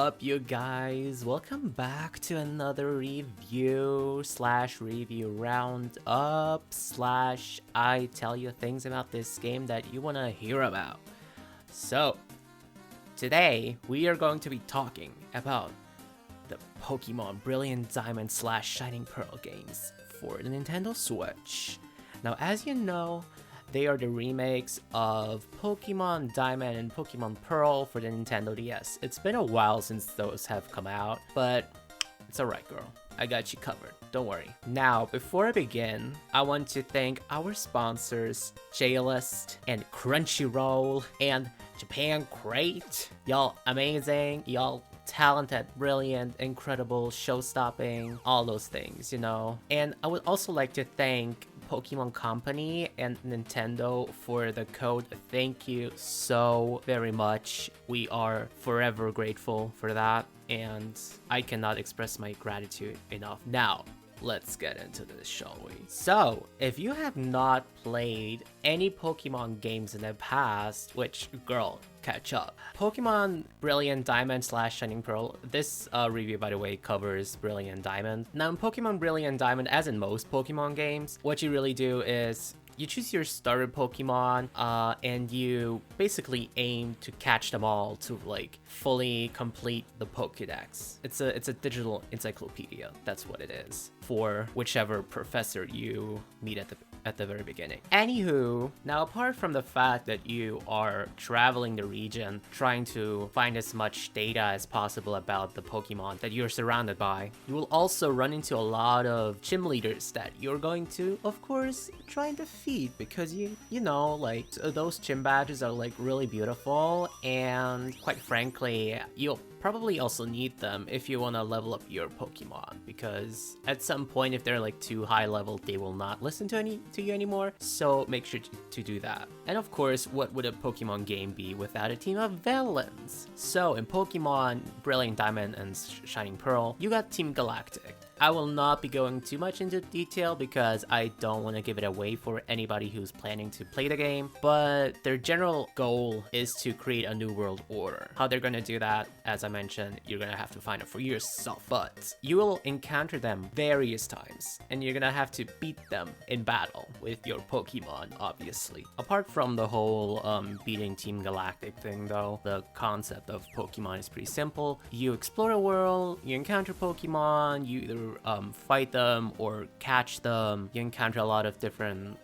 up, you guys? Welcome back to another review roundup I tell you things about this game that you want to hear about. So, today we are going to be talking about the Pokemon Brilliant Diamond / Shining Pearl games for the Nintendo Switch. Now, as you know, they are the remakes of Pokemon Diamond and Pokemon Pearl for the Nintendo DS. It's been a while since those have come out, but it's alright, girl. I got you covered. Don't worry. Now, before I begin, I want to thank our sponsors, JList and Crunchyroll and Japan Crate. Y'all amazing. Y'all talented, brilliant, incredible, show-stopping, all those things, you know. And I would also like to thank Pokemon Company and Nintendo for the code. Thank you so very much. We are forever grateful for that, and I cannot express my gratitude enough. Now, let's get into this, shall we? So, if you have not played any Pokemon games in the past, which, girl, catch up. Pokemon Brilliant Diamond / Shining Pearl. This review, by the way, covers Brilliant Diamond. Now, in Pokemon Brilliant Diamond, as in most Pokemon games, what you really do is you choose your starter Pokemon, and you basically aim to catch them all to like fully complete the Pokédex. It's a digital encyclopedia. That's what it is for whichever professor you meet at the very beginning. Anywho, now apart from the fact that you are traveling the region trying to find as much data as possible about the Pokemon that you're surrounded by, you will also run into a lot of gym leaders that you're going to, of course, try and defeat, because you know, like, those gym badges are like really beautiful, and quite frankly, you'll probably also need them if you want to level up your Pokemon, because at some point, if they're like too high level, they will not listen to you anymore, so make sure to do that. And of course, what would a Pokemon game be without a team of villains? So in Pokemon Brilliant Diamond and Shining Pearl, you got Team Galactic. I will not be going too much into detail because I don't want to give it away for anybody who's planning to play the game, but their general goal is to create a new world order. How they're going to do that, as I mentioned, you're going to have to find it for yourself, but you will encounter them various times, and you're going to have to beat them in battle with your Pokemon, obviously. Apart from the whole beating Team Galactic thing, though, the concept of Pokemon is pretty simple. You explore a world, you encounter Pokemon, you either fight them or catch them. You encounter a lot of different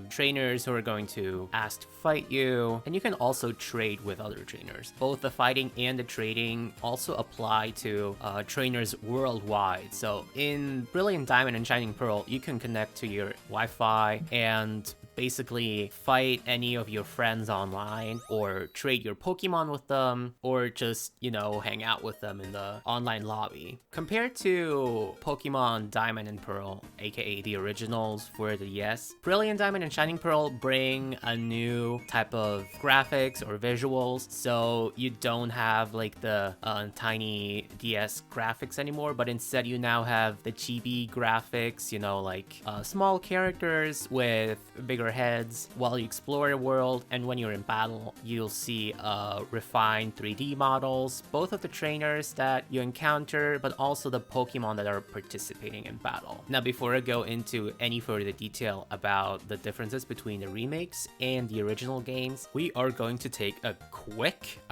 trainers who are going to ask to fight you, and you can also trade with other trainers. Both the fighting and the trading also apply to trainers worldwide. So in Brilliant Diamond and Shining Pearl, you can connect to your Wi-Fi and basically fight any of your friends online, or trade your Pokemon with them, or just, you know, hang out with them in the online lobby. Compared to Pokemon Diamond and Pearl, aka the originals for the DS, Brilliant Diamond and Shining Pearl bring a new type of graphics or visuals, so you don't have like the tiny DS graphics anymore, but instead you now have the chibi graphics, you know, like small characters with bigger heads while you explore the world, and when you're in battle, you'll see refined 3D models, both of the trainers that you encounter, but also the Pokemon that are participating in battle. Now, before I go into any further detail about the differences between the remakes and the original games, we are going to take a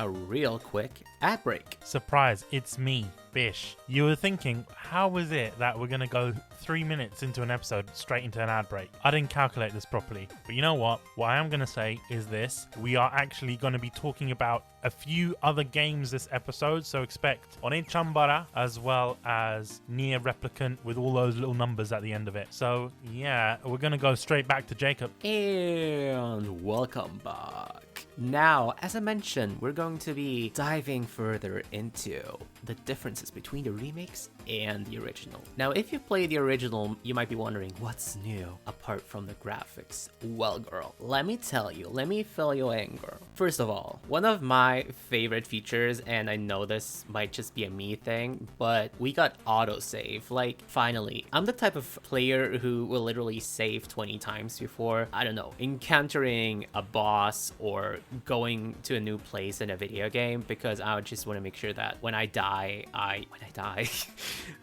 real quick ad break. Surprise, it's me, Bish. You were thinking, how is it that we're going to go 3 minutes into an episode straight into an ad break? I didn't calculate this properly. But you know what? What I am going to say is this. We are actually going to be talking about a few other games this episode, so expect Onee Chanbara as well as Nier Replicant with all those little numbers at the end of it. So yeah, we're going to go straight back to Jacob. And welcome back. Now, as I mentioned, we're going to be diving further into the differences between the remakes and the original. Now, if you play the original, you might be wondering, what's new apart from the graphics? Well, girl, let me tell you, let me fill you in, girl. First of all, one of my favorite features, and I know this might just be a me thing, but we got autosave. Like, finally. I'm the type of player who will literally save 20 times before, I don't know, encountering a boss or going to a new place in a video game, because I would just want to make sure that when I die,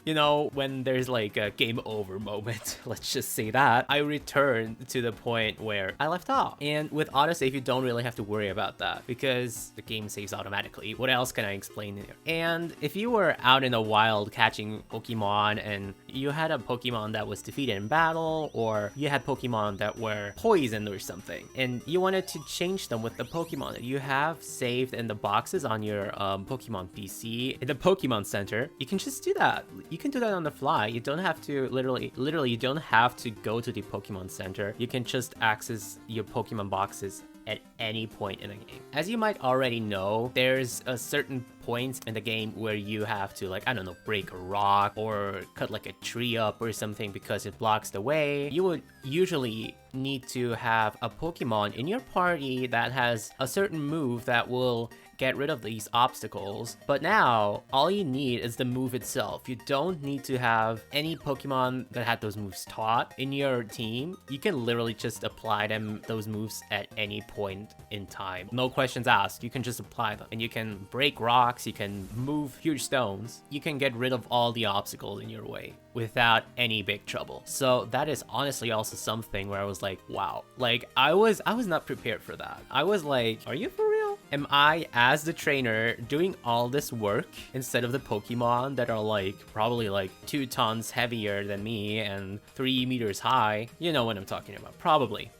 you know, when there's like a game over moment, let's just say that, I return to the point where I left off. And with autosave, you don't really have to worry about that because the game saves automatically. What else can I explain here? And if you were out in the wild catching Pokemon and you had a Pokemon that was defeated in battle, or you had Pokemon that were poisoned or something, and you wanted to change them with the Pokemon that you have saved in the boxes on your Pokemon PC, in the Pokemon Center, you can just do that. You can do that on the fly. You don't have to literally, you don't have to go to the Pokemon Center. You can just access your Pokemon boxes at any point in the game. As you might already know, there's a certain point in the game where you have to, like, I don't know, break a rock or cut like a tree up or something because it blocks the way. You would usually need to have a Pokemon in your party that has a certain move that will get rid of these obstacles. But now, all you need is the move itself. You don't need to have any Pokemon that had those moves taught in your team. You can literally just apply those moves at any point in time. No questions asked. You can just apply them. And you can break rocks, you can move huge stones. You can get rid of all the obstacles in your way without any big trouble. So that is honestly also something where I was like, wow. Like, I was not prepared for that. I was like, are you for real? Am I, as the trainer, doing all this work instead of the Pokemon that are like probably like 2 tons heavier than me and 3 meters high? You know what I'm talking about. Probably.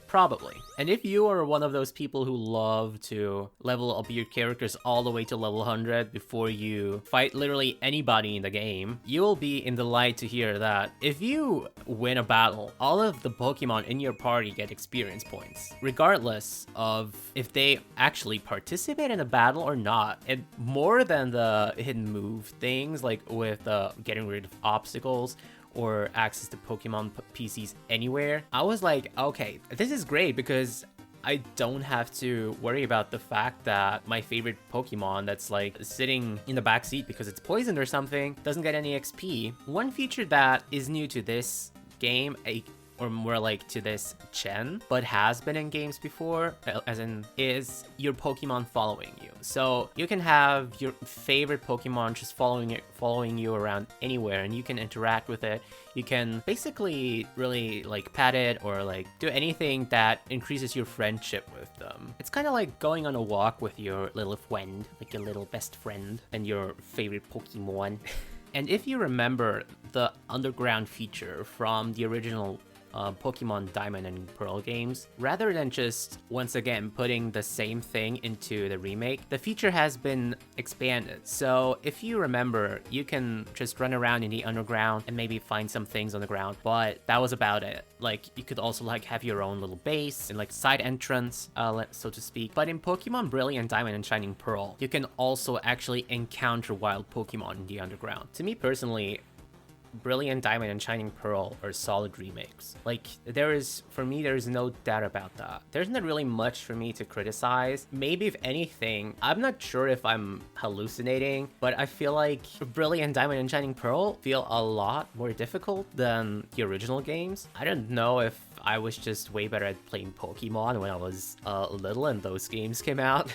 And if you are one of those people who love to level up your characters all the way to level 100 before you fight literally anybody in the game, you will be in the light to hear that if you win a battle, all of the Pokemon in your party get experience points, regardless of if they actually participate in a battle or not. And more than the hidden move things, like with getting rid of obstacles or access to Pokemon PCs anywhere, I was like, okay, this is great because I don't have to worry about the fact that my favorite Pokemon that's like sitting in the back seat because it's poisoned or something doesn't get any XP. One feature that is new to this game, or more like to this gen, but has been in games before, as in, is your Pokemon following you. So you can have your favorite Pokemon just following you around anywhere, and you can interact with it. You can basically really like pet it or like do anything that increases your friendship with them. It's kind of like going on a walk with your little friend, like your little best friend and your favorite Pokemon. And if you remember the underground feature from the original Pokemon Diamond and Pearl games, rather than just once again putting the same thing into the remake, the feature has been expanded. So if you remember, you can just run around in the underground and maybe find some things on the ground, but that was about it. Like, you could also like have your own little base and like side entrance, so to speak. But in Pokemon Brilliant Diamond and Shining Pearl, you can also actually encounter wild Pokemon in the underground. To me personally, Brilliant Diamond and Shining Pearl are solid remakes. Like, there is no doubt about that. There's not really much for me to criticize. Maybe if anything, I'm not sure if I'm hallucinating, but I feel like Brilliant Diamond and Shining Pearl feel a lot more difficult than the original games. I don't know if I was just way better at playing Pokemon when I was little and those games came out.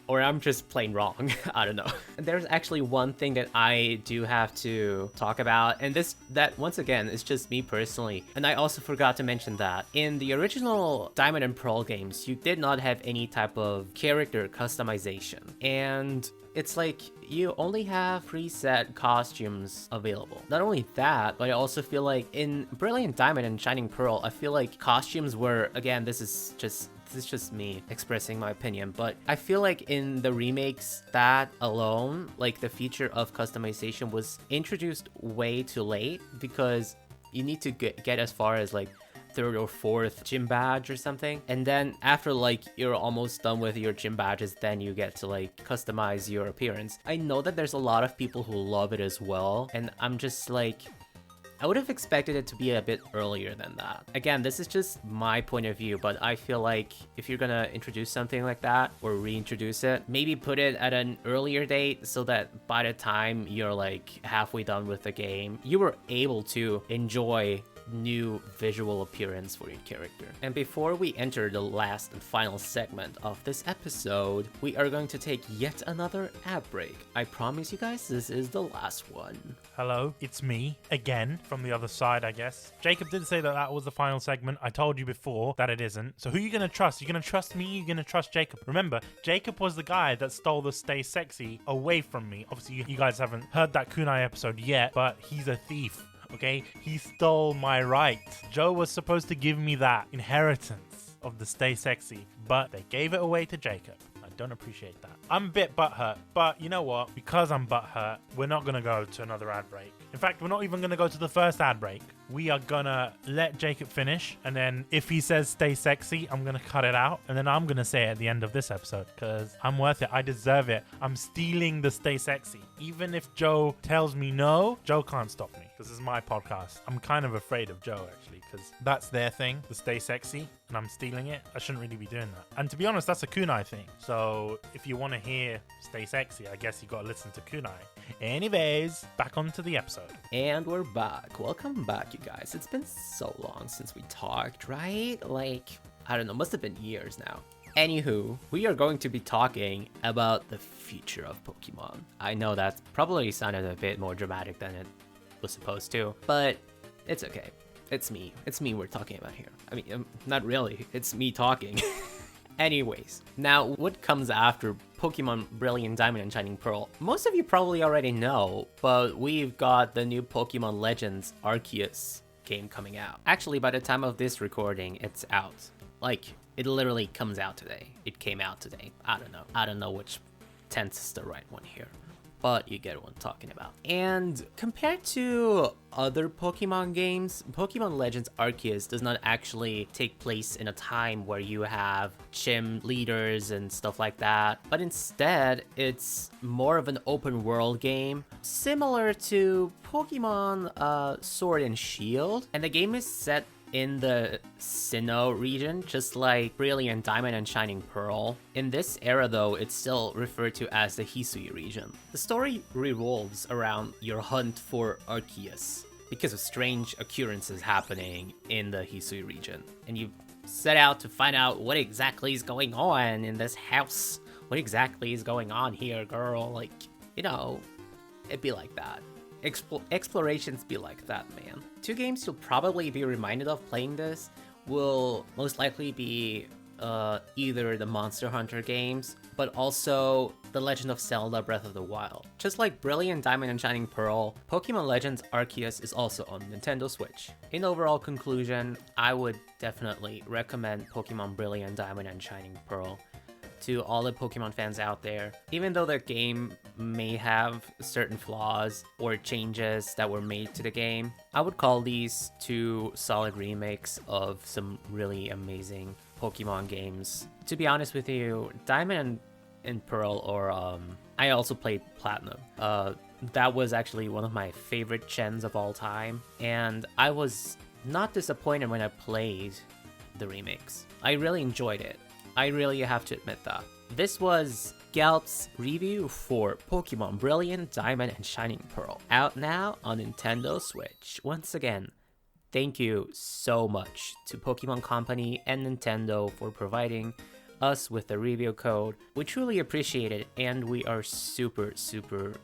Or I'm just plain wrong. I don't know. There's actually one thing that I do have to talk about, and that once again is just me personally. And I also forgot to mention that in the original Diamond and Pearl games, you did not have any type of character customization. And it's like you only have preset costumes available. Not only that, but I also feel like in Brilliant Diamond and Shining Pearl, I feel like costumes were, again, this is just me expressing my opinion, but I feel like in the remakes, that alone, like the feature of customization was introduced way too late, because you need to get as far as like 3rd or 4th gym badge or something, and then after like you're almost done with your gym badges, then you get to like customize your appearance. I know that there's a lot of people who love it as well, and I'm just like, I would have expected it to be a bit earlier than that. Again, this is just my point of view, but I feel like if you're gonna introduce something like that or reintroduce it, maybe put it at an earlier date so that by the time you're like halfway done with the game, you were able to enjoy new visual appearance for your character. And before we enter the last and final segment of this episode, we are going to take yet another ad break. I promise you guys, this is the last one. Hello, it's me, again, from the other side, I guess. Jacob did say that that was the final segment. I told you before that it isn't. So who are you going to trust? You're going to trust me? You're going to trust Jacob? Remember, Jacob was the guy that stole the Stay Sexy away from me. Obviously, you guys haven't heard that kunai episode yet, but he's a thief. Okay, he stole my right. Joe was supposed to give me that inheritance of the Stay Sexy, but they gave it away to Jacob. I don't appreciate that. I'm a bit butthurt, but you know what? Because I'm butthurt, we're not gonna go to another ad break. In fact, we're not even gonna go to the first ad break. We are gonna let Jacob finish, and then if he says stay sexy, I'm gonna cut it out, and then I'm gonna say it at the end of this episode, because I'm worth it. I deserve it. I'm stealing the stay sexy. Even if Joe tells me no, Joe can't stop me. This is my podcast. I'm kind of afraid of Joe, actually, because that's their thing, the stay sexy, and I'm stealing it. I shouldn't really be doing that. And to be honest, that's a kunai thing. So if you want to hear stay sexy, I guess you got to listen to kunai. Anyways, back onto the episode. And we're back. Welcome back, you guys. It's been so long since we talked, right? Like, I don't know, must have been years now. Anywho, we are going to be talking about the future of Pokemon. I know that probably sounded a bit more dramatic than it was supposed to, but it's okay. It's me. It's me we're talking about here. I mean, not really. It's me talking. Anyways, now what comes after Pokemon Brilliant Diamond and Shining Pearl? Most of you probably already know, but we've got the new Pokemon Legends Arceus game coming out. Actually, by the time of this recording, it's out. Like, it literally comes out today. It came out today. I don't know which tense is the right one here, but you get what I'm talking about. And compared to other Pokemon games, Pokemon Legends Arceus does not actually take place in a time where you have gym leaders and stuff like that, but instead it's more of an open world game, similar to Pokemon Sword and Shield, and the game is set in the Sinnoh region, just like Brilliant Diamond and Shining Pearl. In this era though, it's still referred to as the Hisui region. The story revolves around your hunt for Arceus because of strange occurrences happening in the Hisui region. And you set out to find out what exactly is going on in this house. What exactly is going on here, girl? Like, you know, it'd be like that. Explorations be like that, man. Two games you'll probably be reminded of playing this will most likely be either the Monster Hunter games, but also The Legend of Zelda Breath of the Wild. Just like Brilliant Diamond and Shining Pearl, Pokemon Legends Arceus is also on Nintendo Switch. In overall conclusion, I would definitely recommend Pokemon Brilliant Diamond and Shining Pearl to all the Pokemon fans out there. Even though the game may have certain flaws or changes that were made to the game, I would call these two solid remakes of some really amazing Pokemon games. To be honest with you, Diamond and Pearl, or I also played Platinum. That was actually one of my favorite gens of all time, and I was not disappointed when I played the remakes. I really enjoyed it. I really have to admit that. This was GALP's review for Pokemon Brilliant Diamond and Shining Pearl, out now on Nintendo Switch. Once again, thank you so much to Pokemon Company and Nintendo for providing us with the review code. We truly appreciate it, and we are super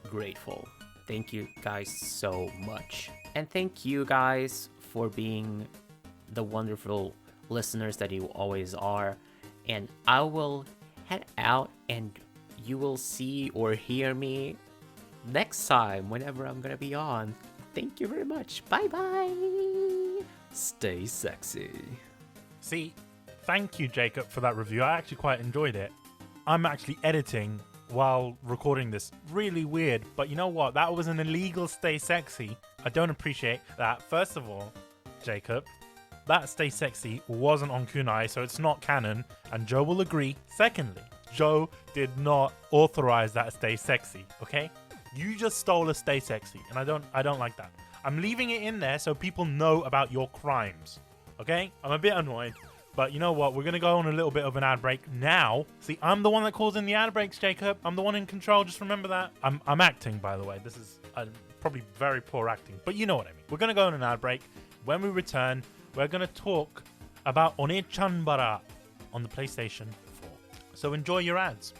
grateful. Thank you guys so much. And thank you guys for being the wonderful listeners that you always are. And I will head out, and you will see or hear me next time whenever I'm gonna be on. Thank you very much. Bye bye. Stay sexy. See, thank you, Jacob, for that review. I actually quite enjoyed it. I'm actually editing while recording this. Really weird, but you know what? That was an illegal stay sexy. I don't appreciate that. First of all, Jacob, that Stay Sexy wasn't on kunai, so it's not canon, and Joe will agree. Secondly, Joe did not authorize that Stay Sexy, okay? You just stole a Stay Sexy, and I don't like that. I'm leaving it in there so people know about your crimes. Okay? I'm a bit annoyed. But you know what? We're going to go on a little bit of an ad break now. See, I'm the one that calls in the ad breaks, Jacob. I'm the one in control. Just remember that. I'm acting, by the way. This is probably very poor acting. But you know what I mean. We're going to go on an ad break. When we return, we're going to talk about Onee Chanbara on the PlayStation 4. So enjoy your ads.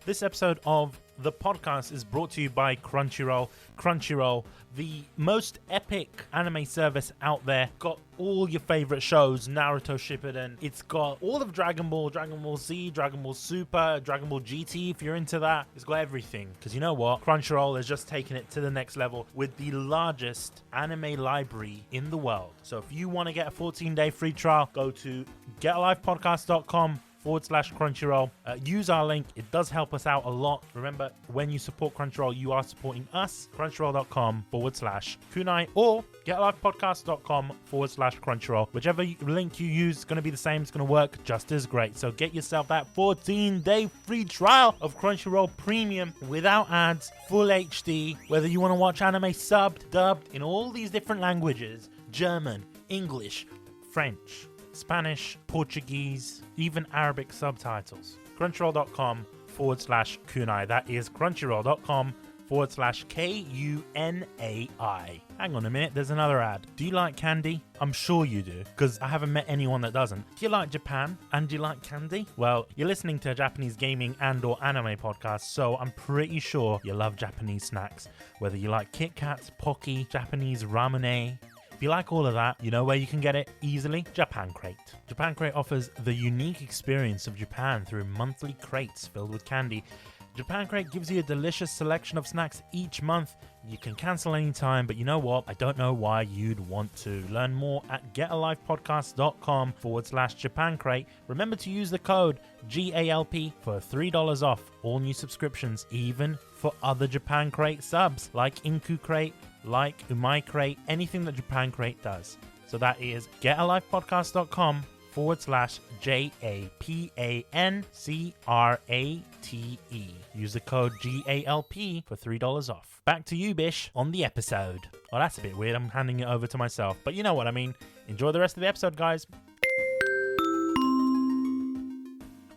This episode of the podcast is brought to you by Crunchyroll. Crunchyroll, the most epic anime service out there. Got all your favorite shows, Naruto Shippuden. It's got all of Dragon Ball, Dragon Ball Z, Dragon Ball Super, Dragon Ball GT if you're into that. It's got everything. Because you know what? Crunchyroll has just taken it to the next level with the largest anime library in the world. So if you want to get a 14-day free trial, go to getalivepodcast.com/Crunchyroll. Use our link. It does help us out a lot. Remember, when you support Crunchyroll, you are supporting us. Crunchyroll.com/Kunai or getalivepodcast.com/Crunchyroll. Whichever link you use is going to be the same. It's going to work just as great. So get yourself that 14-day free trial of Crunchyroll Premium without ads, full HD, whether you want to watch anime subbed, dubbed in all these different languages, German, English, French, Spanish, Portuguese, even Arabic subtitles. Crunchyroll.com/Kunai. That is Crunchyroll.com/KUNAI. Hang on a minute, there's another ad. Do you like candy? I'm sure you do, because I haven't met anyone that doesn't. Do you like Japan? And do you like candy? Well, you're listening to a Japanese gaming and or anime podcast, so I'm pretty sure you love Japanese snacks. Whether you like Kit Kats, Pocky, Japanese ramune. If you like all of that, you know where you can get it easily? Japan Crate. Japan Crate offers the unique experience of Japan through monthly crates filled with candy. Japan Crate gives you a delicious selection of snacks each month. You can cancel anytime, but you know what? I don't know why you'd want to. Learn more at getalivepodcast.com/Japan Crate. Remember to use the code GALP for $3 off all new subscriptions, even for other Japan Crate subs like Inku Crate, like Umai Crate, anything that Japan Crate does. So that is getalivepodcast.com/JAPANCRATE. Use the code GALP for $3 off. Back to you, Bish, on the episode. Oh, that's a bit weird. I'm handing it over to myself. But you know what I mean. Enjoy the rest of the episode, guys.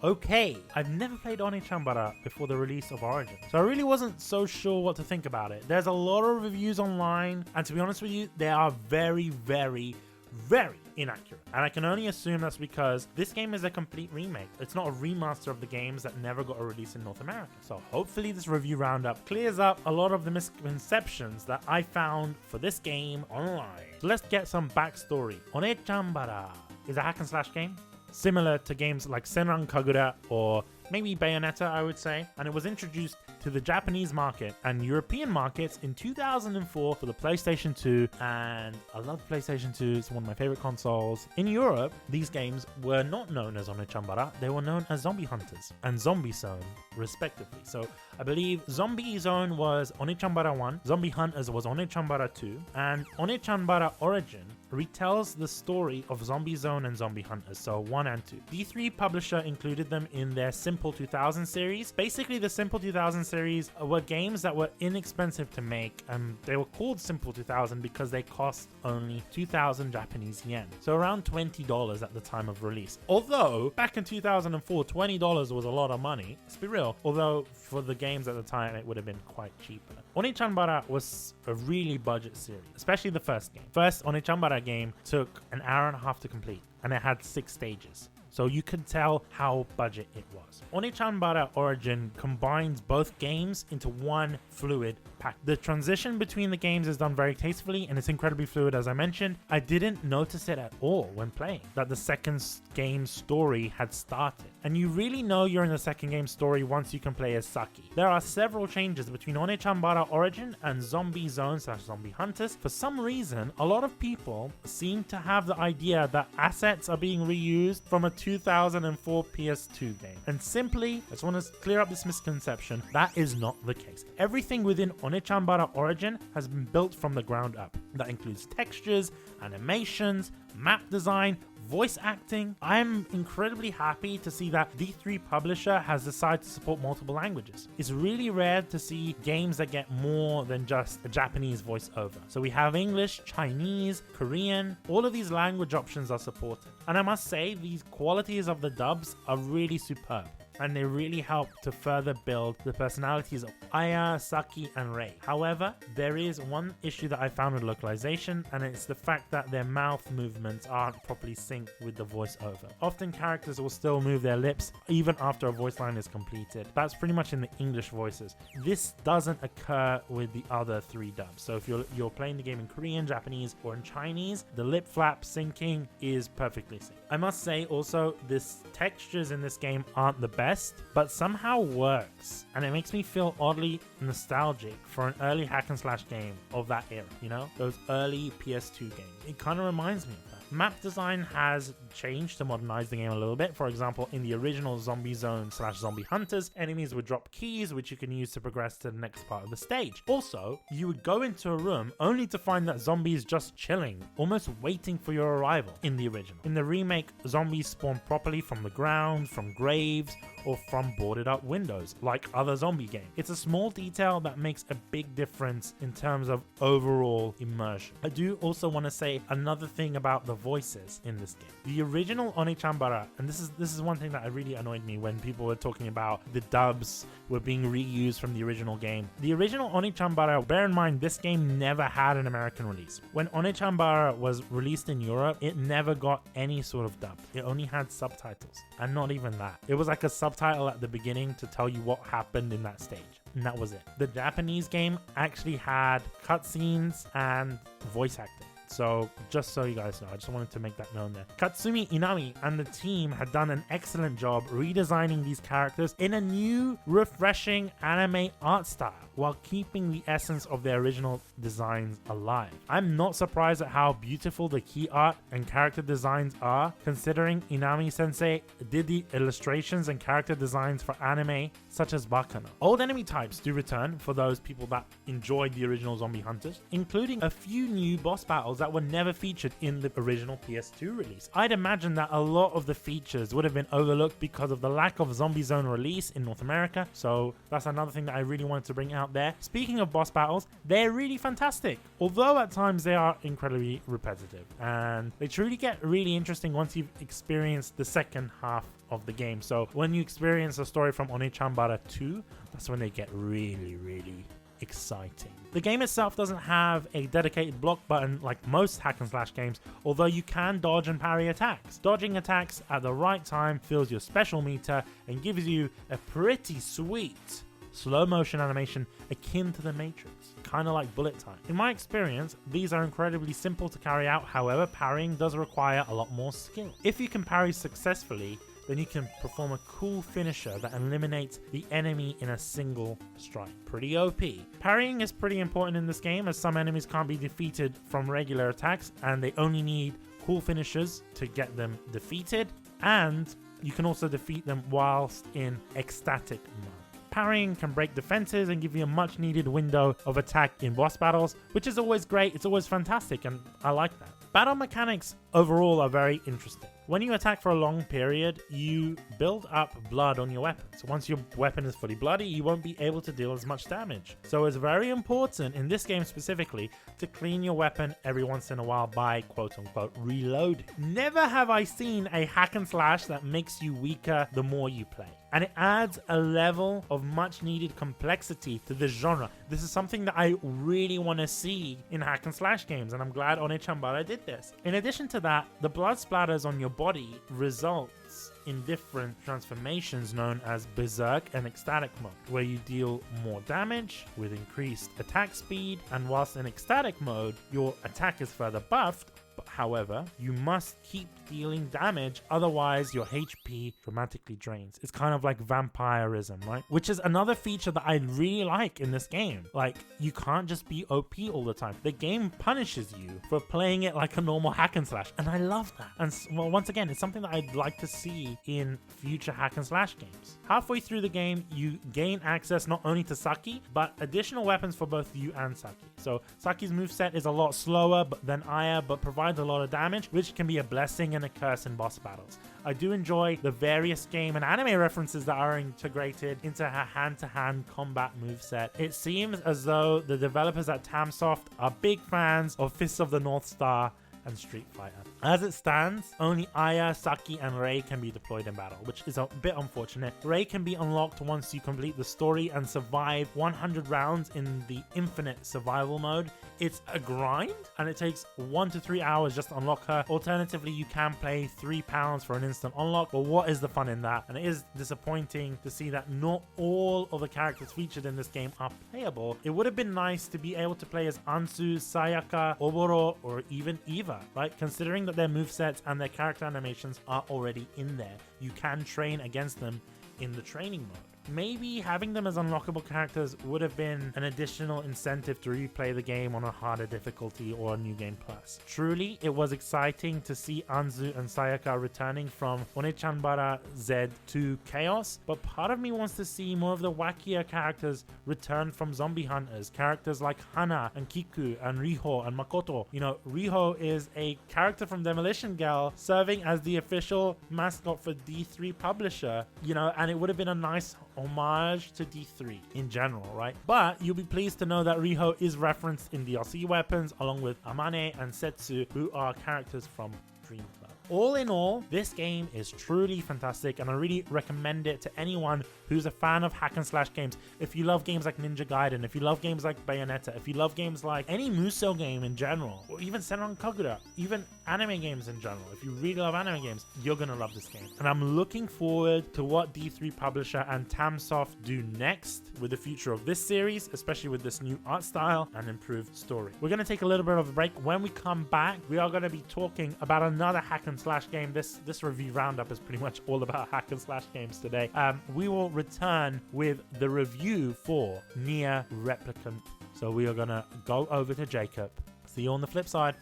Okay, I've never played Onee Chanbara before the release of Origin, so I really wasn't so sure what to think about it. There's a lot of reviews online, and to be honest with you, they are very, very, very inaccurate. And I can only assume that's because this game is a complete remake. It's not a remaster of the games that never got a release in North America. So hopefully this review roundup clears up a lot of the misconceptions that I found for this game online. So let's get some backstory. Onee Chanbara is a hack and slash game, similar to games like Senran Kagura or maybe Bayonetta, I would say, and it was introduced to the Japanese market and European markets in 2004 for the PlayStation 2, and I love PlayStation 2, it's one of my favorite consoles. In Europe, these games were not known as Onee Chanbara, they were known as Zombie Hunters and Zombie Zone, respectively. So I believe Zombie Zone was Onee Chanbara 1, Zombie Hunters was Onee Chanbara 2, and Onee Chanbara Origin retells the story of Zombie Zone and Zombie Hunters, so 1 and 2. D3 Publisher included them in their Simple 2000 series. Basically, the Simple 2000 series were games that were inexpensive to make, and they were called Simple 2000 because they cost only 2,000 Japanese yen, so around $20 at the time of release. Although, back in 2004, $20 was a lot of money, let's be real, although for the games at the time, it would have been quite cheaper. Onee Chanbara was a really budget series, especially the first game. First Onee Chanbara game took an hour and a half to complete, and it had 6 stages. So you can tell how budget it was. Onee Chanbara Origin combines both games into one fluid pack. The transition between the games is done very tastefully and it's incredibly fluid, as I mentioned. I didn't notice it at all when playing, that the second game's story had started. And you really know you're in the second game story once you can play as Saki. There are several changes between Onee Chanbara Origin and Zombie Zone / Zombie Hunters. For some reason, a lot of people seem to have the idea that assets are being reused from a 2004 PS2 game. And simply, I just want to clear up this misconception, that is not the case. Everything within Onee Chanbara Origin has been built from the ground up. That includes textures, animations, map design, Voice acting, I'm incredibly happy to see that D3 Publisher has decided to support multiple languages. It's really rare to see games that get more than just a Japanese voiceover. So we have English, Chinese, Korean, all of these language options are supported. And I must say, these qualities of the dubs are really superb, and they really help to further build the personalities of Aya, Saki, and Rei. However, there is one issue that I found with localization, and it's the fact that their mouth movements aren't properly synced with the voiceover. Often characters will still move their lips even after a voice line is completed. That's pretty much in the English voices. This doesn't occur with the other 3 dubs. So if you're playing the game in Korean, Japanese, or in Chinese, the lip flap syncing is perfectly synced. I must say also, this textures in this game aren't the best, but somehow works, and it makes me feel oddly nostalgic for an early hack and slash game of that era, you know, those early PS2 games. It kind of reminds me of that. Map design has changed to modernize the game a little bit. For example, in the original Zombie Zone / Zombie Hunters, enemies would drop keys which you can use to progress to the next part of the stage. Also, you would go into a room only to find that zombies just chilling, almost waiting for your arrival in the original. In the remake, zombies spawn properly from the ground, from graves, or from boarded up windows, like other zombie games. It's a small detail that makes a big difference in terms of overall immersion. I do also want to say another thing about the voices in this game. The original Onee Chanbara, and this is one thing that really annoyed me when people were talking about the dubs were being reused from the original game. The original Onee Chanbara, bear in mind, this game never had an American release. When Onee Chanbara was released in Europe, it never got any sort of dub. It only had subtitles, and not even that. It was like a subtitle at the beginning to tell you what happened in that stage, and that was it. The Japanese game actually had cutscenes and voice acting. So just so you guys know, I just wanted to make that known there. Katsumi Inami and the team had done an excellent job redesigning these characters in a new, refreshing anime art style while keeping the essence of their original designs alive. I'm not surprised at how beautiful the key art and character designs are, considering Inami-sensei did the illustrations and character designs for anime such as Bakano. Old enemy types do return for those people that enjoyed the original Zombie Hunters, including a few new boss battles that were never featured in the original PS2 release. I'd imagine that a lot of the features would have been overlooked because of the lack of Zombie Zone release in North America, so that's another thing that I really wanted to bring out there. Speaking of boss battles, they're really fantastic, although at times they are incredibly repetitive, and they truly get really interesting once you've experienced the second half of the game. So when you experience a story from Onee Chanbara 2, that's when they get really exciting. The game itself doesn't have a dedicated block button like most hack and slash games, although you can dodge and parry attacks. Dodging attacks at the right time fills your special meter and gives you a pretty sweet slow motion animation akin to the Matrix, kind of like bullet time. In my experience, these are incredibly simple to carry out, however, parrying does require a lot more skill. If you can parry successfully, then you can perform a cool finisher that eliminates the enemy in a single strike. Pretty OP. Parrying is pretty important in this game, as some enemies can't be defeated from regular attacks and they only need cool finishers to get them defeated, and you can also defeat them whilst in ecstatic mode. Parrying can break defenses and give you a much needed window of attack in boss battles, which is always great. It's always fantastic, and I like that. Battle mechanics overall are very interesting. When you attack for a long period, you build up blood on your weapon. So once your weapon is fully bloody, you won't be able to deal as much damage. So it's very important in this game specifically to clean your weapon every once in a while by quote-unquote reloading. Never have I seen a hack and slash that makes you weaker the more you play. And it adds a level of much needed complexity to this genre. This is something that I really want to see in hack and slash games, and I'm glad Onee Chanbara did this. In addition to that, the blood splatters on your body results in different transformations known as Berserk and Ecstatic mode, where you deal more damage with increased attack speed, and whilst in Ecstatic mode, your attack is further buffed. However, you must keep dealing damage, otherwise your HP dramatically drains. It's kind of like vampirism, right? Which is another feature that I really like in this game. Like, you can't just be OP all the time. The game punishes you for playing it like a normal hack and slash, and I love that. And well, once again, it's something that I'd like to see in future hack and slash games. Halfway through the game, you gain access not only to Saki, but additional weapons for both you and Saki. So Saki's moveset is a lot slower than Aya, but provides a lot of damage, which can be a blessing and a curse in boss battles. I do enjoy the various game and anime references that are integrated into her hand-to-hand combat moveset. It seems as though the developers at Tamsoft are big fans of Fists of the North Star and Street Fighter. As it stands, only Aya, Saki, and Rei can be deployed in battle, which is a bit unfortunate. Rei can be unlocked once you complete the story and survive 100 rounds in the infinite survival mode. It's a grind, and it takes 1 to 3 hours just to unlock her. Alternatively, you can pay £3 for an instant unlock, but what is the fun in that? And it is disappointing to see that not all of the characters featured in this game are playable. It would have been nice to be able to play as Ansu, Sayaka, Oboro, or even Eva, right? Considering that their movesets and their character animations are already in there. You can train against them in the training mode. Maybe having them as unlockable characters would have been an additional incentive to replay the game on a harder difficulty or a New Game Plus. Truly, it was exciting to see Anzu and Sayaka returning from Onee Chanbara Z2 Chaos, but part of me wants to see more of the wackier characters return from Zombie Hunters. Characters like Hana and Kiku and Riho and Makoto. You know, Riho is a character from Demolition Girl serving as the official mascot for D3 Publisher, you know, and it would have been a nice homage to D3 in general, right? But you'll be pleased to know that Riho is referenced in DLC weapons along with Amane and Setsu, who are characters from Dream Club. All in all, this game is truly fantastic, and I really recommend it to anyone who's a fan of hack and slash games. If you love games like Ninja Gaiden, if you love games like Bayonetta, if you love games like any Musou game in general, or even Senran Kagura, even anime games in general, if you really love anime games, you're gonna love this game. And I'm looking forward to what D3 Publisher and Tamsoft do next with the future of this series, especially with this new art style and improved story. We're gonna take a little bit of a break. When we come back, we are gonna be talking about another hack and slash game. This review roundup is pretty much all about hack and slash games today. We will return with the review for Nier Replicant. So we are gonna go over to Jacob. See you on the flip side.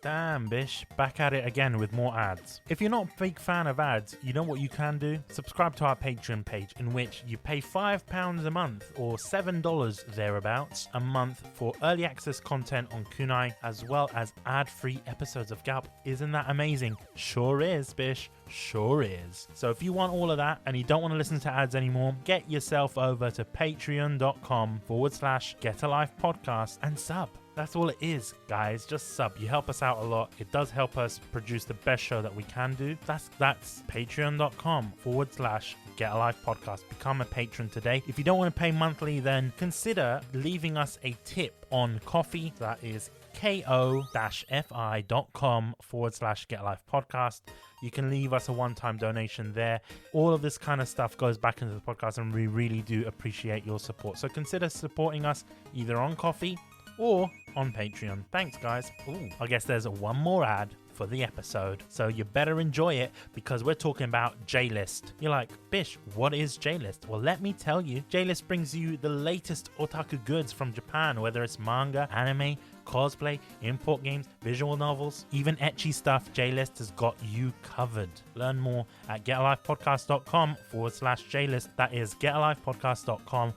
Damn, Bish, back at it again with more ads. If you're not a big fan of ads, you know what you can do? Subscribe to our Patreon page, in which you pay £5 a month or $7 thereabouts a month for early access content on Kunai, as well as ad-free episodes of GALP. Isn't that amazing? Sure is, Bish. Sure is. So if you want all of that and you don't want to listen to ads anymore, get yourself over to patreon.com/GetAlivePodcast and sub. That's all it is, guys. Just sub. You help us out a lot. It does help us produce the best show that we can do. That's patreon.com/GetAlivePodcast. Become a patron today. If you don't want to pay monthly, then consider leaving us a tip on Coffee. That is ko-fi.com/GetAlivePodcast. You can leave us a one-time donation there. All of this kind of stuff goes back into the podcast, and we really do appreciate your support. So consider supporting us either on Coffee or on Patreon. Thanks, guys. Ooh, I guess there's one more ad for the episode, so you better enjoy it, because we're talking about J-List. You're like, Bish, what is J-List? Well, let me tell you. J-List brings you the latest otaku goods from Japan, whether it's manga, anime, cosplay, import games, visual novels, even ecchi stuff. J-List has got you covered. Learn more at getalivepodcast.com/J-List. That is getalivepodcast.com/JLIST.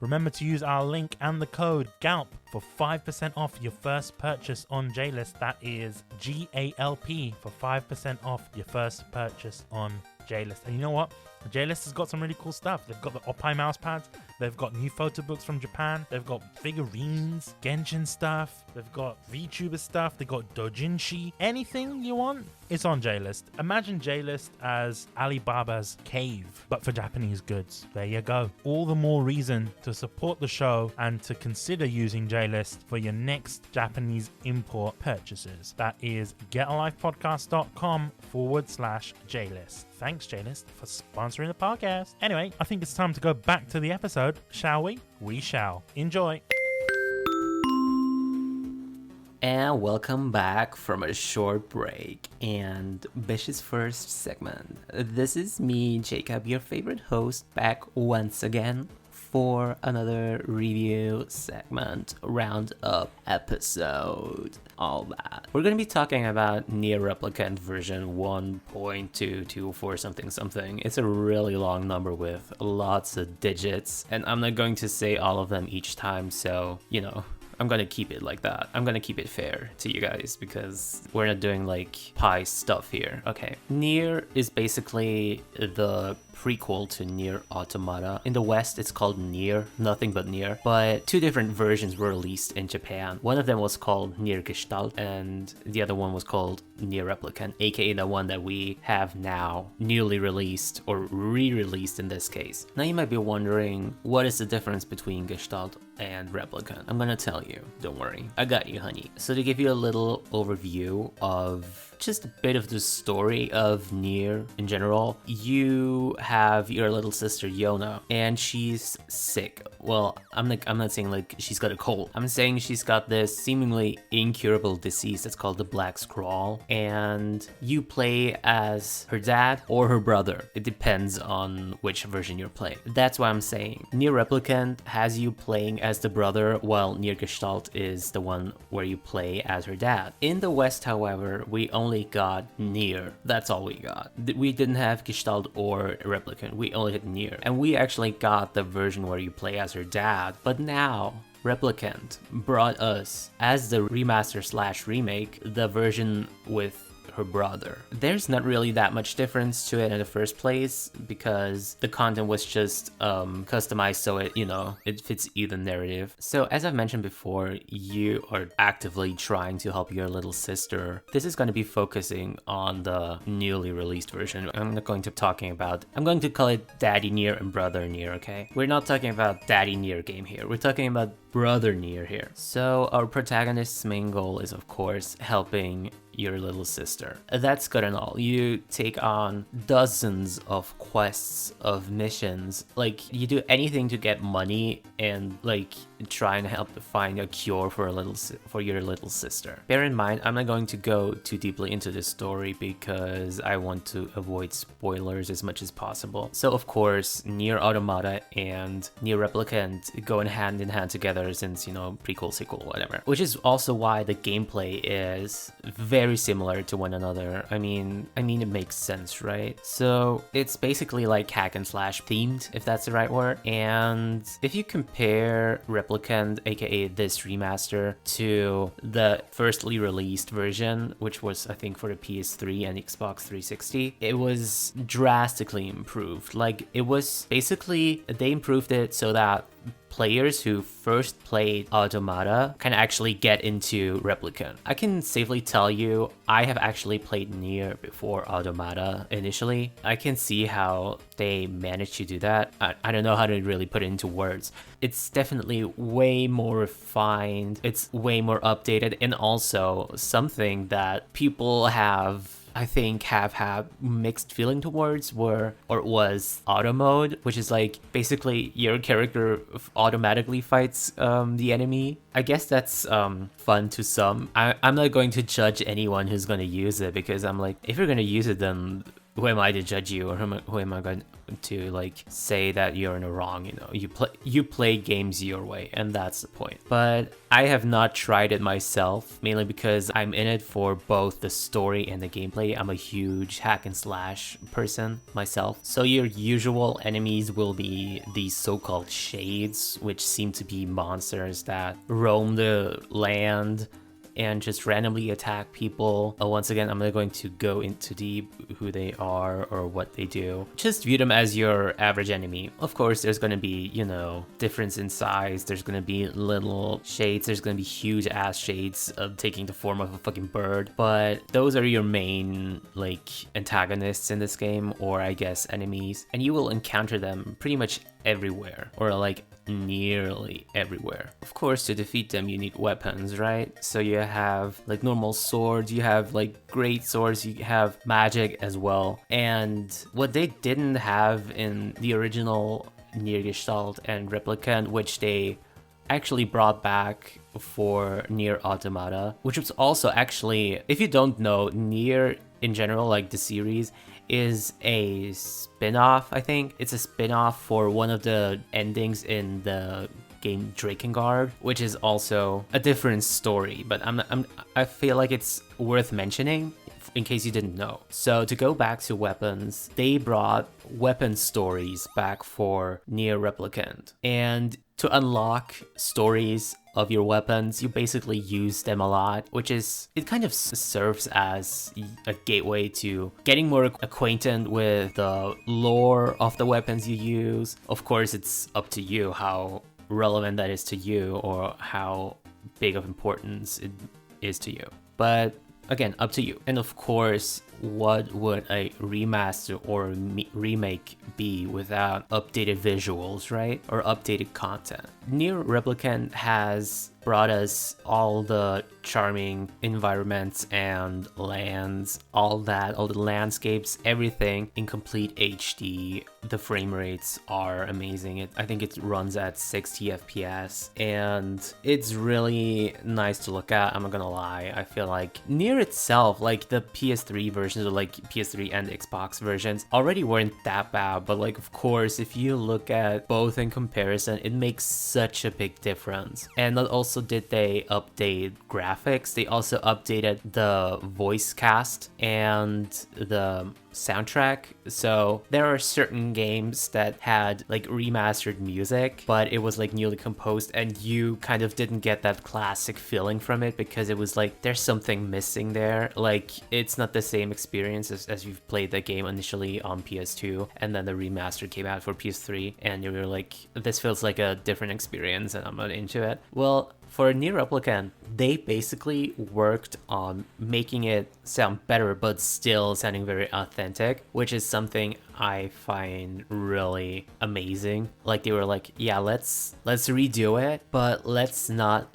Remember to use our link and the code GALP for 5% off your first purchase on J-List. That is GALP for 5% off your first purchase on J-List. And you know what? J-List has got some really cool stuff. They've got the Oppai mouse pads. They've got new photo books from Japan. They've got figurines, Genshin stuff. They've got VTuber stuff. They've got doujinshi. Anything you want, it's on J-List. Imagine J-List as Alibaba's cave, but for Japanese goods. There you go. All the more reason to support the show and to consider using J-List for your next Japanese import purchases. That is getalivepodcast.com/J-List. Thanks, J-List, for sponsoring the podcast. Anyway, I think it's time to go back to the episode. Shall we? We shall. Enjoy. And welcome back from a short break and Bish's first segment. This is me, Jacob, your favorite host, back once again for another review segment, roundup episode, all that. We're gonna be talking about Nier Replicant version 1.224 something something. It's a really long number with lots of digits, and I'm not going to say all of them each time, so, you know, I'm gonna keep it like that. I'm gonna keep it fair to you guys because we're not doing like pie stuff here. Okay. Nier is basically the prequel to Nier Automata. In the West, it's called Nier, nothing but Nier, but two different versions were released in Japan. One of them was called Nier Gestalt, and the other one was called Nier Replicant, aka the one that we have now, newly released, or re-released in this case. Now you might be wondering, what is the difference between Gestalt and Replicant? I'm gonna tell you, don't worry, I got you, honey. So to give you a little overview of just a bit of the story of Nier in general, you have your little sister Yona, and she's sick. Well, I'm not saying like she's got a cold. I'm saying she's got this seemingly incurable disease that's called the Black Scrawl, and you play as her dad or her brother. It depends on which version you're playing. That's what I'm saying. Nier Replicant has you playing as the brother, while Nier Gestalt is the one where you play as her dad. In the West, however, we only got Nier. That's all we got. We didn't have Gestalt or Replicant. We only had Nier. And we actually got the version where you play as her dad. But now, Replicant brought us, as the remaster/remake, the version with her brother. There's not really that much difference to it in the first place because the content was just customized so it, you know, it fits either narrative. So as I've mentioned before, you are actively trying to help your little sister. This is going to be focusing on the newly released version. I'm not going to I'm going to call it Daddy Nier and Brother Nier, okay? We're not talking about Daddy Nier game here. We're talking about Brother Nier here. So our protagonist's main goal is, of course, helping your little sister. That's good and all. You take on dozens of quests, of missions. Like, you do anything to get money and like try and help find a cure for your little sister. Bear in mind, I'm not going to go too deeply into this story because I want to avoid spoilers as much as possible. So of course, Nier Automata and Nier Replicant go hand in hand together since, you know, prequel, sequel, whatever. Which is also why the gameplay is very similar to one another. I mean it makes sense, right? So it's basically like hack and slash themed, if that's the right word. And if you compare Replicant, aka this remaster, to the firstly released version, which was I think for the PS3 and Xbox 360, it was drastically improved. Like, it was basically, they improved it so that players who first played Automata can actually get into Replicant. I can safely tell you, I have actually played Nier before Automata initially. I can see how they managed to do that. I don't know how to really put it into words. It's definitely way more refined, it's way more updated, and also something that people have, I think, have had mixed feeling towards was auto mode, which is like basically your character automatically fights the enemy. I guess that's fun to some. I'm not going to judge anyone who's going to use it because I'm like, if you're going to use it, then who am I to judge you, or who am I going to like say that you're in the wrong? You know, you play games your way, and that's the point. But I have not tried it myself, mainly because I'm in it for both the story and the gameplay. I'm a huge hack and slash person myself. So your usual enemies will be these so-called shades, which seem to be monsters that roam the land and just randomly attack people. Once again, I'm not going to go into deep who they are or what they do. Just view them as your average enemy. Of course, there's going to be, you know, difference in size. There's going to be little shades. There's going to be huge ass shades taking the form of a fucking bird. But those are your main, like, antagonists in this game, or I guess enemies. And you will encounter them pretty much everywhere, or like nearly everywhere. Of course, to defeat them you need weapons, right? So you have like normal swords, you have like great swords, you have magic as well. And what they didn't have in the original Nier Gestalt and Replicant, which they actually brought back for Nier Automata, which was also actually, if you don't know, Nier in general, like the series, is a spin-off, I think. It's a spin-off for one of the endings in the game Drakengard, which is also a different story, but I feel like it's worth mentioning in case you didn't know. So to go back to weapons, they brought weapon stories back for Nier Replicant. And to unlock stories of your weapons, you basically use them a lot, which is, it kind of serves as a gateway to getting more acquainted with the lore of the weapons you use. Of course, it's up to you how relevant that is to you or how big of importance it is to you. But again, up to you. And of course, what would a remaster or remake be without updated visuals, right? Or updated content? Nier Replicant has brought us all the charming environments and lands, all the landscapes, everything in complete HD. The frame rates are amazing. I think it runs at 60 FPS and it's really nice to look at. I'm not gonna lie. I feel like Nier itself, like the PS3 versions or like PS3 and Xbox versions already weren't that bad, but like of course if you look at both in comparison, it makes such a big difference. And not also did they update graphics, they also updated the voice cast and the soundtrack. So there are certain games that had like remastered music, but it was like newly composed and you kind of didn't get that classic feeling from it because it was like there's something missing there. Like it's not the same experience as you've played the game initially on PS2 and then the remaster came out for PS3 and you were like, this feels like a different experience and I'm not into it. Well, for Nier Replicant, they basically worked on making it sound better but still sounding very authentic, which is something I find really amazing. Like they were like, yeah, let's redo it, but let's not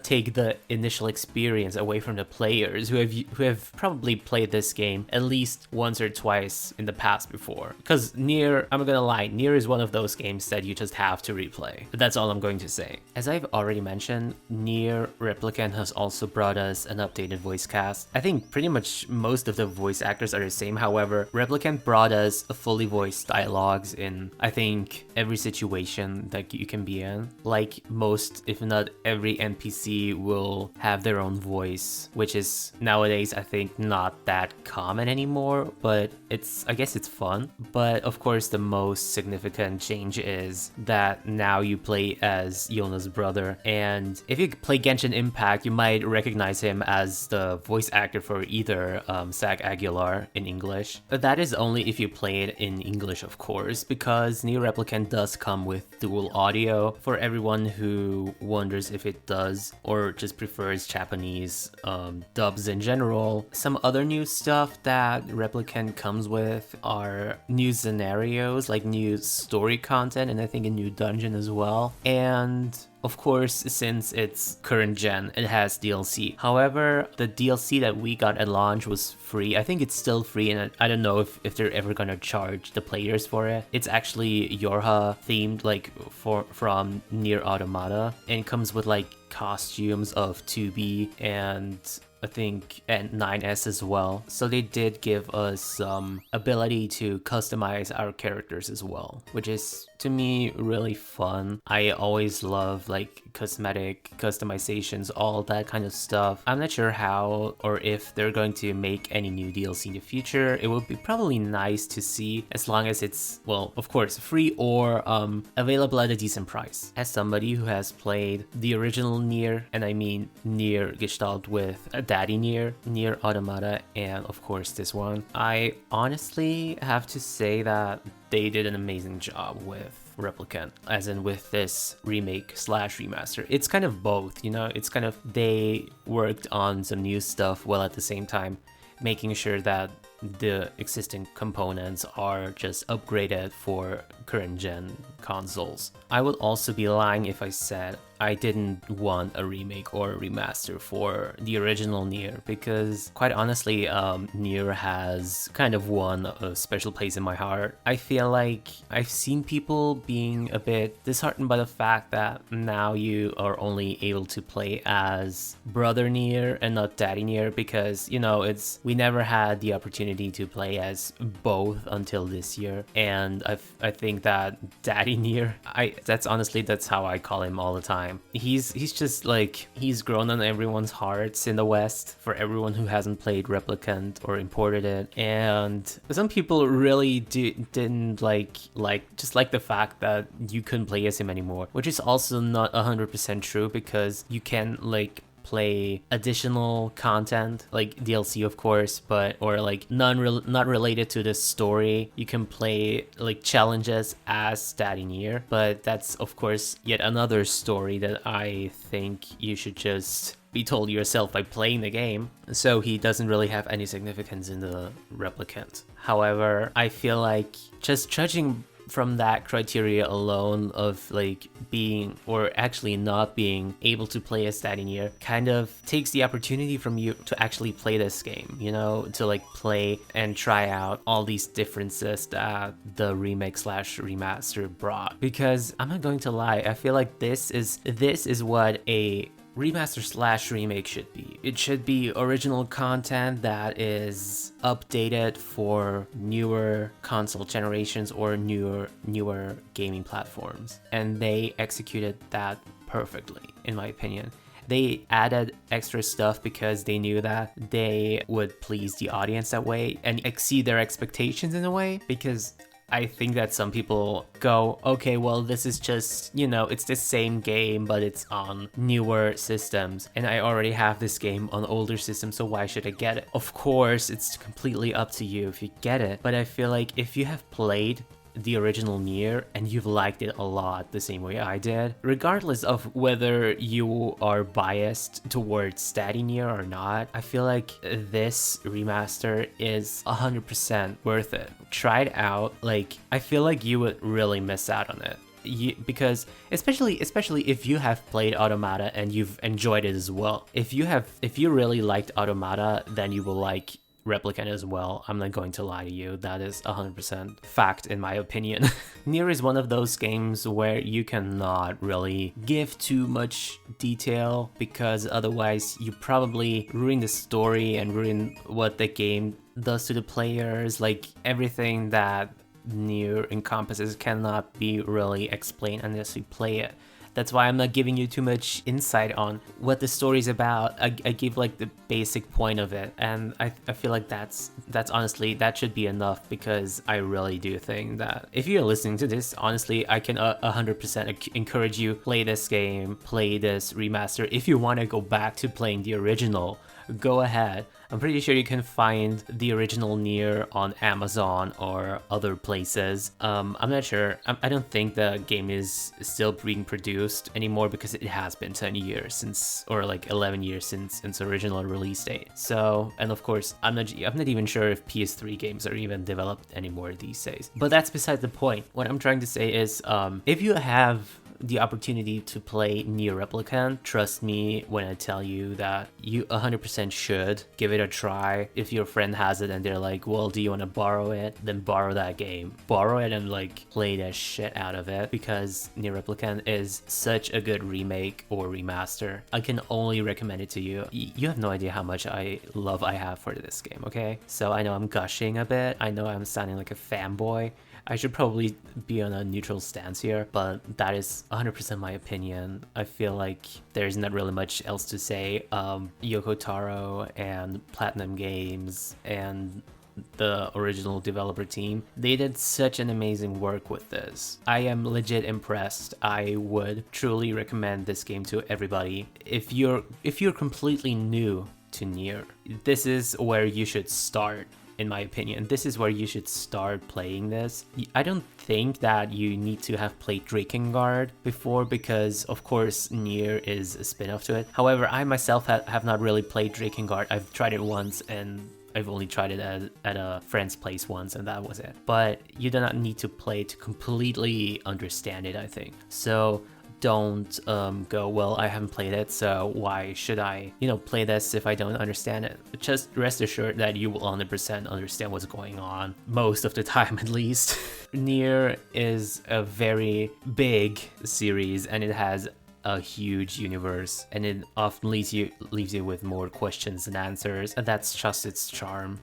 take the initial experience away from the players who have probably played this game at least once or twice in the past before. Because Nier, I'm not gonna lie, Nier is one of those games that you just have to replay. But that's all I'm going to say. As I've already mentioned, Nier Replicant has also brought us an updated voice cast. I think pretty much most of the voice actors are the same. However, Replicant brought us fully voiced dialogues in, I think, every situation that you can be in. Like most, if not every NPC will have their own voice, which is nowadays, I think, not that common anymore, but I guess it's fun. But of course, the most significant change is that now you play as Yona's brother. And if you play Genshin Impact, you might recognize him as the voice actor for either Zach Aguilar in English. But that is only if you play it in English, of course, because Nier Replicant does come with dual audio. For everyone who wonders if it does or just prefers Japanese dubs in general, some other new stuff that Replicant comes with are new scenarios, like new story content, and I think a new dungeon as well. And of course, since it's current gen, it has DLC. However, the DLC that we got at launch was free. I think it's still free, and I don't know if they're ever gonna charge the players for it. It's actually Yorha themed, like from Nier Automata, and it comes with like costumes of 2B and I think and 9S as well. So they did give us some ability to customize our characters as well, which is to me really fun. I always love like cosmetic customizations, all that kind of stuff. I'm not sure how or if they're going to make any new DLC in the future. It would be probably nice to see, as long as it's, well, of course, free or available at a decent price. As somebody who has played the original Nier, and I mean Nier Gestalt with a Daddy Nier, Nier Automata, and of course this one, I honestly have to say that they did an amazing job with Replicant, as in with this remake slash remaster. It's kind of both, you know, it's kind of, they worked on some new stuff while at the same time making sure that the existing components are just upgraded for current gen consoles. I would also be lying if I said I didn't want a remake or a remaster for the original Nier, because quite honestly, Nier has kind of won a special place in my heart. I feel like I've seen people being a bit disheartened by the fact that now you are only able to play as Brother Nier and not Daddy Nier, because, you know, we never had the opportunity opportunity to play as both until this year, and I think that Daddy Nier, that's how I call him all the time. He's just like, he's grown on everyone's hearts in the West, for everyone who hasn't played Replicant or imported it, and some people really didn't like the fact that you couldn't play as him anymore, which is also not 100% true, because you can like play additional content like DLC, of course, but or like not related to the story. You can play like challenges as Daddy Nier, but that's of course yet another story that I think you should just be told yourself by playing the game. So he doesn't really have any significance in the Replicant. However, I feel like just judging from that criteria alone of like being, or actually not being able to play as Daddy Nier, kind of takes the opportunity from you to actually play this game, you know, to like play and try out all these differences that the remake slash remaster brought. Because I'm not going to lie, I feel like this is what a remaster slash remake should be. It should be original content that is updated for newer console generations or newer gaming platforms, and they executed that perfectly, in my opinion. They added extra stuff because they knew that they would please the audience that way and exceed their expectations in a way, because I think that some people go, okay, well, this is just, you know, it's the same game, but it's on newer systems, and I already have this game on older systems, so why should I get it? Of course, it's completely up to you if you get it, but I feel like if you have played the original Nier and you've liked it a lot the same way I did, regardless of whether you are biased towards Daddy Nier or not, I feel like this remaster is 100% worth it. Try it out. Like, I feel like you would really miss out on it. Because especially if you have played Automata and you've enjoyed it as well. If you really liked Automata, then you will like Replicant as well. I'm not going to lie to you, that is 100% fact in my opinion. Nier is one of those games where you cannot really give too much detail, because otherwise you probably ruin the story and ruin what the game does to the players. Like, everything that Nier encompasses cannot be really explained unless you play it. That's why I'm not giving you too much insight on what the story's about. I give like the basic point of it, and I feel like that's honestly, that should be enough, because I really do think that if you're listening to this, honestly, I can 100% encourage you, play this game, play this remaster. If you want to go back to playing the original, go ahead. I'm pretty sure you can find the original Nier on Amazon or other places. I'm not sure. I don't think the game is still being produced anymore, because it has been 10 years since, or like 11 years since its original release date. So, and of course, I'm not even sure if PS3 games are even developed anymore these days. But that's beside the point. What I'm trying to say is, if you have the opportunity to play Nier Replicant, trust me when I tell you that you 100% should give it a try. If your friend has it and they're like, well, do you want to borrow it? Then borrow that game. Borrow it and like play the shit out of it, because Nier Replicant is such a good remake or remaster. I can only recommend it to you. You have no idea how much love I have for this game, okay? So I know I'm gushing a bit. I know I'm sounding like a fanboy. I should probably be on a neutral stance here, but that is 100% my opinion. I feel like there's not really much else to say. Yoko Taro and Platinum Games and the original developer team, they did such an amazing work with this. I am legit impressed. I would truly recommend this game to everybody. If you're completely new to Nier, this is where you should start. In my opinion, this is where you should start playing this. I don't think that you need to have played Drakengard before, because of course Nier is a spin-off to it. However, I myself have not really played Drakengard. I've tried it once, and I've only tried it at a friend's place once, and that was it. But you do not need to play to completely understand it, I think. So don't go, well, I haven't played it, so why should I, play this if I don't understand it? Just rest assured that you will 100% understand what's going on, most of the time at least. Nier is a very big series, and it has a huge universe, and it often leaves you with more questions than answers, and that's just its charm.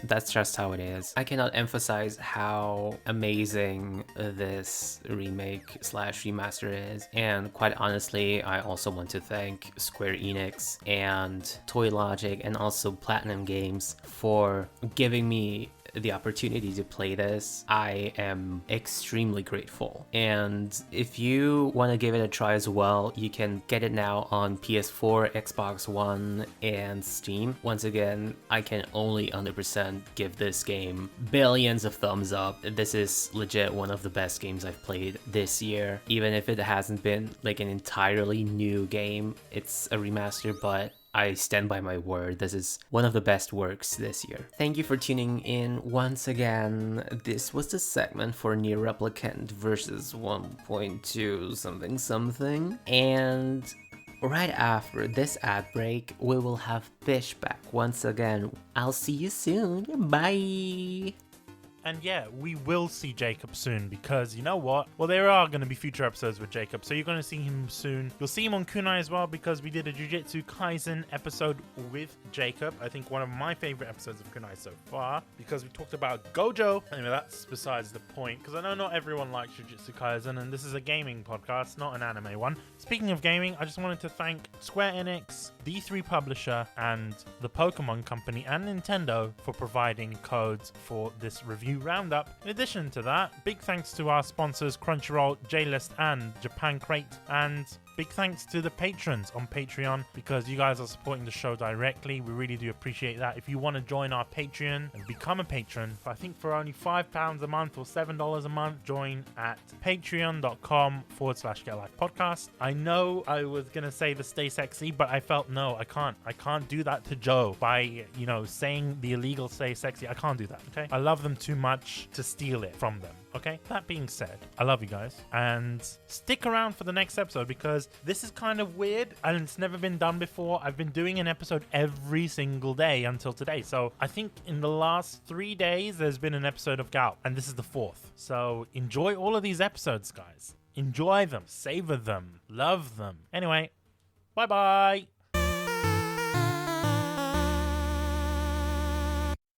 That's just how it is. I cannot emphasize how amazing this remake slash remaster is. And quite honestly, I also want to thank Square Enix and Toy Logic and also Platinum Games for giving me the opportunity to play this. I am extremely grateful. And if you want to give it a try as well, you can get it now on PS4, Xbox One, and Steam. Once again, I can only 100% give this game billions of thumbs up. This is legit one of the best games I've played this year. Even if it hasn't been like an entirely new game, it's a remaster, but I stand by my word. This is one of the best works this year. Thank you for tuning in once again. This was the segment for Nier Replicant versus 1.2 something something. And right after this ad break, we will have Bish back once again. I'll see you soon. Bye! And yeah, we will see Jacob soon because you know what? Well, there are going to be future episodes with Jacob, so you're going to see him soon. You'll see him on Kunai as well because we did a Jujutsu Kaisen episode with Jacob. I think one of my favorite episodes of Kunai so far because we talked about Gojo. Anyway, that's besides the point because I know not everyone likes Jujutsu Kaisen and this is a gaming podcast, not an anime one. Speaking of gaming, I just wanted to thank Square Enix, D3 Publisher, and the Pokemon Company and Nintendo for providing codes for this review roundup. In addition to that, big thanks to our sponsors Crunchyroll, JList, and Japan Crate, and big thanks to the patrons on Patreon because you guys are supporting the show directly. We really do appreciate that. If you want to join our Patreon and become a patron, I think for only £5 a month or $7 a month, join at patreon.com/GetLifePodcast. I know I was going to say the stay sexy, but I felt no, I can't do that to Joe by, saying the illegal stay sexy. I can't do that, okay? I love them too much to steal it from them. Okay, that being said, I love you guys and stick around for the next episode because this is kind of weird and it's never been done before. I've been doing an episode every single day until today. So I think in the last 3 days, there's been an episode of GALP and this is the 4th. So enjoy all of these episodes, guys. Enjoy them, savor them, love them. Anyway, bye-bye.